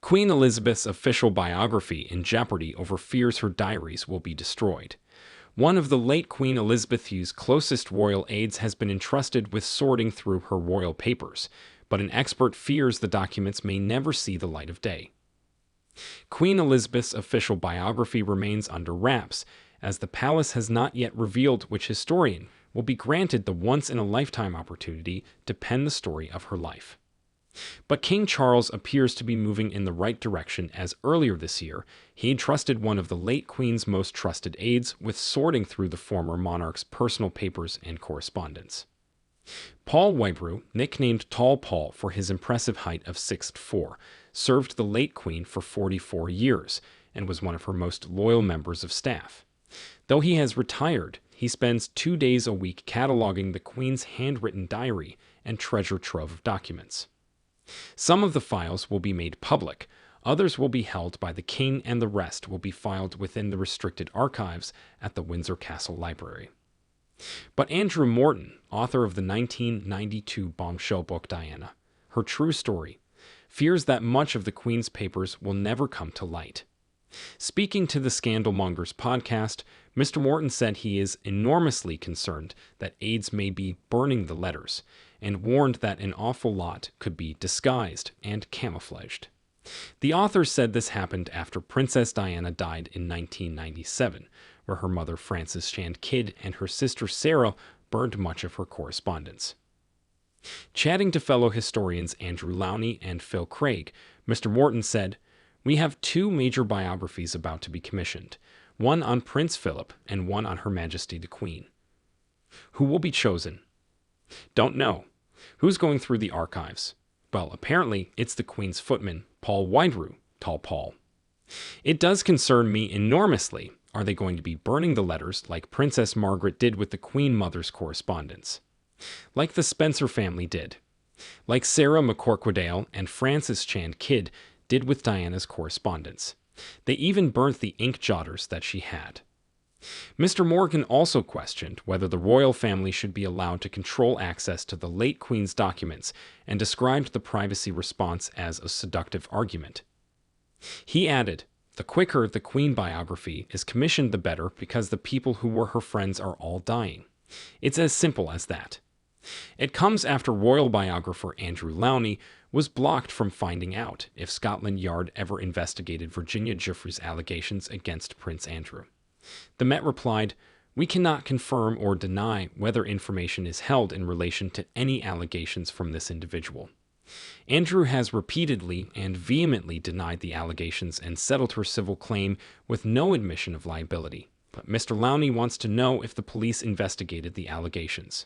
Queen Elizabeth's official biography in jeopardy over fears her diaries will be destroyed. One of the late Queen Elizabeth's closest royal aides has been entrusted with sorting through her royal papers, but an expert fears the documents may never see the light of day. Queen Elizabeth's official biography remains under wraps, as the palace has not yet revealed which historian will be granted the once-in-a-lifetime opportunity to pen the story of her life. But King Charles appears to be moving in the right direction, as earlier this year, he entrusted one of the late Queen's most trusted aides with sorting through the former monarch's personal papers and correspondence. Paul Wybrew, nicknamed Tall Paul for his impressive height of 6'4", served the late Queen for 44 years and was one of her most loyal members of staff. Though he has retired, he spends 2 days a week cataloging the Queen's handwritten diary and treasure trove of documents. Some of the files will be made public, others will be held by the King, and the rest will be filed within the restricted archives at the Windsor Castle Library. But Andrew Morton, author of the 1992 bombshell book Diana, Her True Story, fears that much of the Queen's papers will never come to light. Speaking to the Scandalmongers podcast, Mr. Morton said he is enormously concerned that aides may be burning the letters, and warned that an awful lot could be disguised and camouflaged. The author said this happened after Princess Diana died in 1997, where her mother Frances Shand Kidd and her sister Sarah burned much of her correspondence. Chatting to fellow historians Andrew Lowney and Phil Craig, Mr. Morton said, "We have 2 major biographies about to be commissioned, one on Prince Philip and one on Her Majesty the Queen. Who will be chosen? Don't know. Who's going through the archives? Well, apparently it's the Queen's footman, Paul Wybrew, Tall Paul. It does concern me enormously. Are they going to be burning the letters like Princess Margaret did with the Queen Mother's correspondence? Like the Spencer family did? Like Sarah McCorquodale and Frances Shand Kidd did with Diana's correspondence? They even burnt the ink jotters that she had." Mr. Morgan also questioned whether the royal family should be allowed to control access to the late Queen's documents, and described the privacy response as a seductive argument. He added, "The quicker the Queen biography is commissioned, the better, because the people who were her friends are all dying. It's as simple as that." It comes after royal biographer Andrew Lowney was blocked from finding out if Scotland Yard ever investigated Virginia Giuffre's allegations against Prince Andrew. The Met replied, "We cannot confirm or deny whether information is held in relation to any allegations from this individual." Andrew has repeatedly and vehemently denied the allegations and settled her civil claim with no admission of liability. But Mr. Lowney wants to know if the police investigated the allegations.